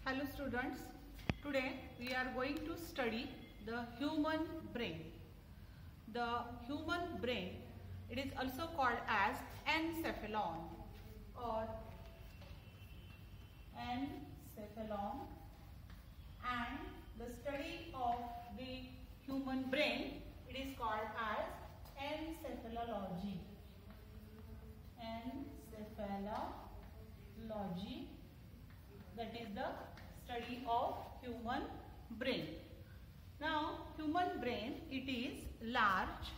Hello students, today we are going to study the human brain. The human brain, it is also called as encephalon or encephalon, and the study of the human brain, it is called as encephalology. Encephalology, that is the study of human brain. Now, human brain, it is large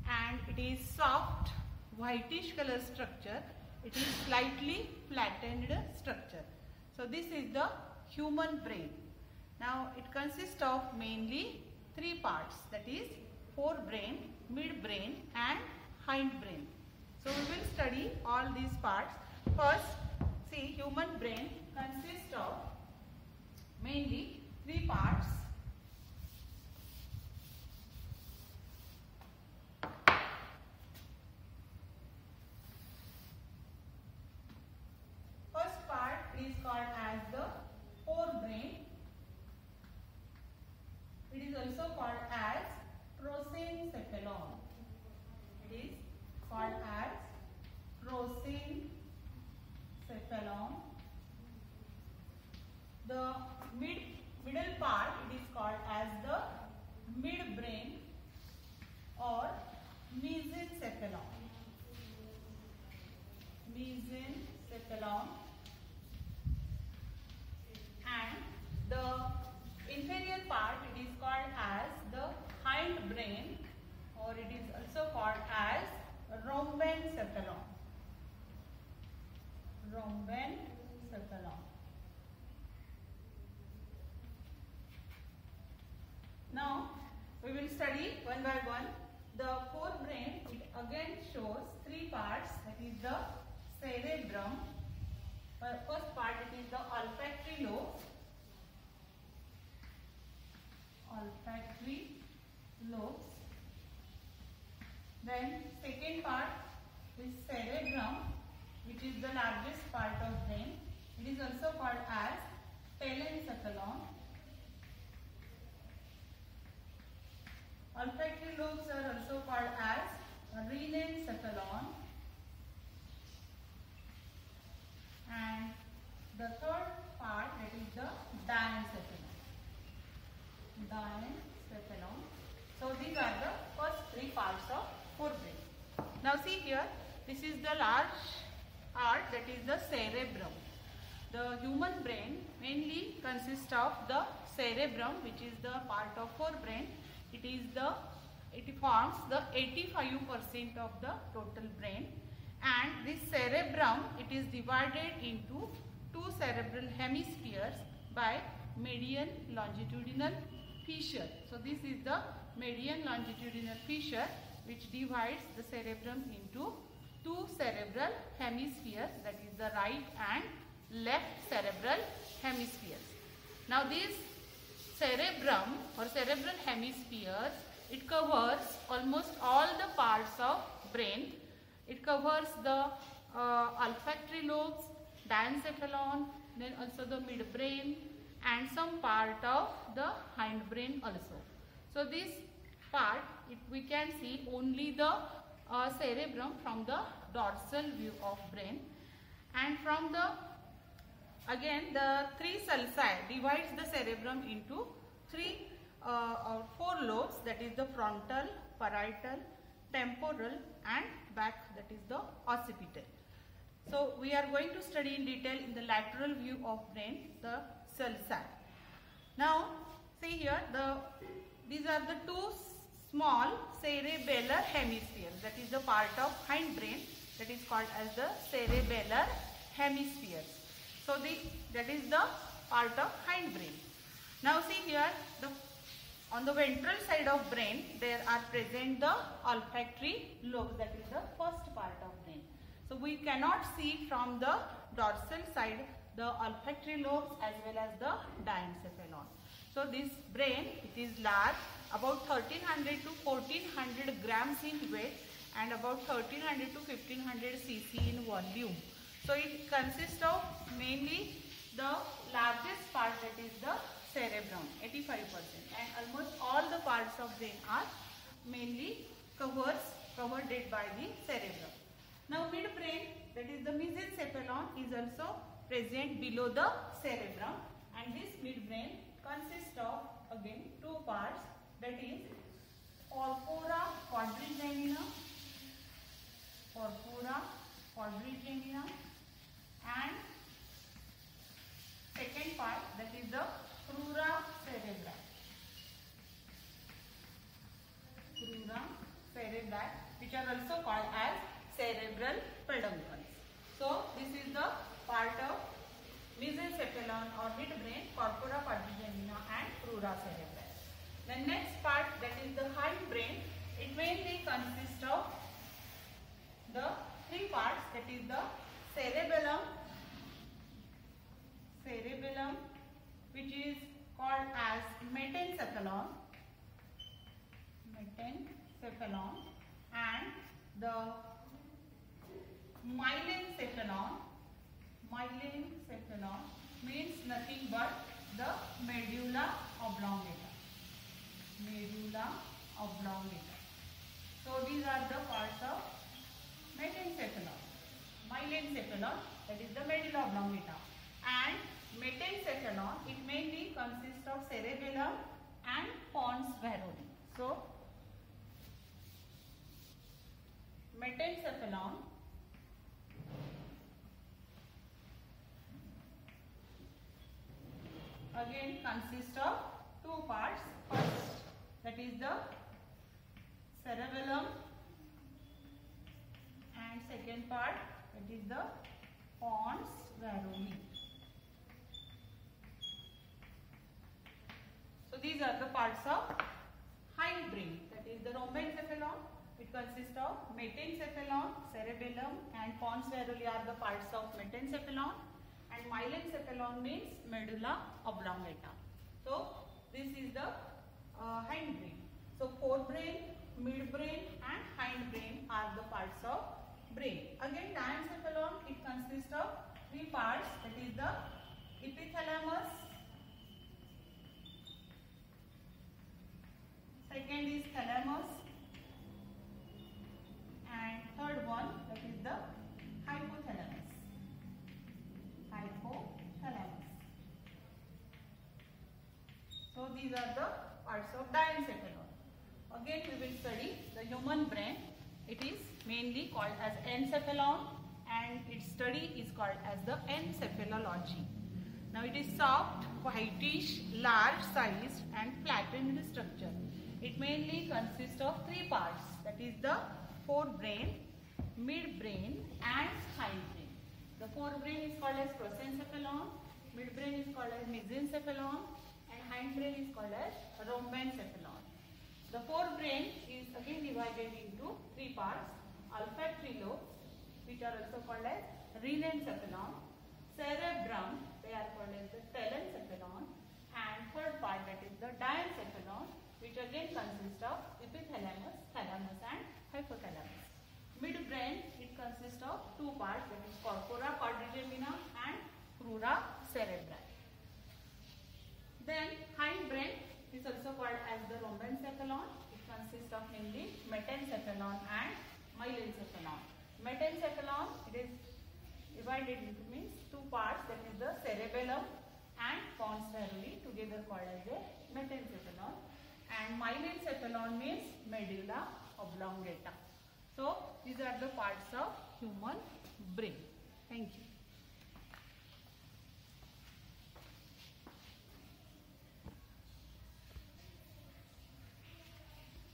and it is soft whitish color structure. It is slightly flattened structure. So, this is the human brain. Now, it consists of mainly three parts, that is forebrain, midbrain and hindbrain. So, we will study all these parts. First, see, human brain consists of mainly three parts. First part is called as the forebrain. It is also called as prosencephalon. It is called as prosencephalon. The middle part, it is called as the midbrain or mesencephalon. Mesencephalon. And the inferior part, it is called as the hindbrain, or it is also called as rhombencephalon. Rhombencephalon. Now, we will study one by one. The forebrain, it again shows three parts, that is the cerebrum. First part, it is the olfactory lobes. Olfactory lobes. Then, second part is cerebrum, which is the largest part of brain. It is also called as telencephalon. Olfactory lobes are also called as renencephalon. And the third part, that is the diencephalon. Diencephalon. So these are the first three parts of forebrain. Now see here, this is the large part, that is the cerebrum. The human brain mainly consists of the cerebrum, which is the part of forebrain. It forms the 85% of the total brain, and this cerebrum, it is divided into two cerebral hemispheres by median longitudinal fissure. So this is the median longitudinal fissure which divides the cerebrum into two cerebral hemispheres, that is the right and left cerebral hemispheres. Now these cerebrum or cerebral hemispheres, it covers almost all the parts of brain. It covers the olfactory lobes, diencephalon, then also the midbrain and some part of the hindbrain also. So this part, we can see only the cerebrum from the dorsal view of brain, and from the again the three sulci divides the cerebrum into three or four lobes, that is the frontal, parietal, temporal and back, that is the occipital. So we are going to study in detail in the lateral view of brain the sulci. Now see here, these are the two small cerebellar hemispheres, that is the part of hindbrain, that is called as the cerebellar hemispheres. So that is the part of hindbrain. Now see here, on the ventral side of brain, there are present the olfactory lobes, that is the first part of brain. So we cannot see from the dorsal side the olfactory lobes as well as the diencephalon. So this brain, it is large, about 1300 to 1400 grams in weight and about 1300 to 1500 cc in volume. So it consists of mainly the largest part, that is the cerebrum, 85%, and almost all the parts of brain are mainly covered by the cerebrum. Now midbrain, that is the mesencephalon, is also present below the cerebrum, and this midbrain consists of again two parts, that is corpora quadrigemina, and second part, that is the crura cerebri. Which are also called as cerebral peduncles. So this is the part of mesencephalon or midbrain, corpora quadrigemina and crura cerebri. The next part, that is the hindbrain, it mainly consists of the three parts, that is the cerebellum, which is called as metencephalon, and the myelencephalon. Means nothing but the medulla oblongata. So these are the parts of metencephalon. Myelencephalon, that is the medulla oblongata, and metencephalon, it mainly consists of cerebellum and pons varoli. So metencephalon again consists of two parts. First, that is the cerebellum, and second part, that is the pons varoli. So these are the parts of hindbrain, that is the rhombencephalon. It consists of metencephalon, cerebellum, and pons varoli are the parts of metencephalon, and myelencephalon means medulla oblongata. So this is the hindbrain. So forebrain, midbrain, and hindbrain are the parts of brain. Again, diencephalon, it consists of three parts, that is the epithalamus, second is thalamus, and third one, that is the hypothalamus. So these are the parts of diencephalon. Again we will study the human brain. It is mainly called as encephalon, and its study is called as the encephalology. Now it is soft, whitish, large sized and flattened structure. It mainly consists of three parts, that is the forebrain, midbrain and hindbrain. The forebrain is called as prosencephalon, midbrain is called as mesencephalon, and hindbrain is called as rhombencephalon. The forebrain is again divided into three parts: olfactory lobes, which are also called as rhinencephalon; cerebrum, they are called as the telencephalon; and third part, that is the diencephalon, which again consists of epithalamus, thalamus and hypothalamus. Midbrain, it consists of two parts, that is corpora quadrigemina and crura cerebri. Then hindbrain is also called as the rhombencephalon. It consists of mainly metencephalon and myelencephalon. Metencephalon, it is divided into means two parts, that is the cerebellum and pons varoli, together called as a metencephalon, and myelencephalon means medulla oblongata. So these are the parts of human brain. Thank you.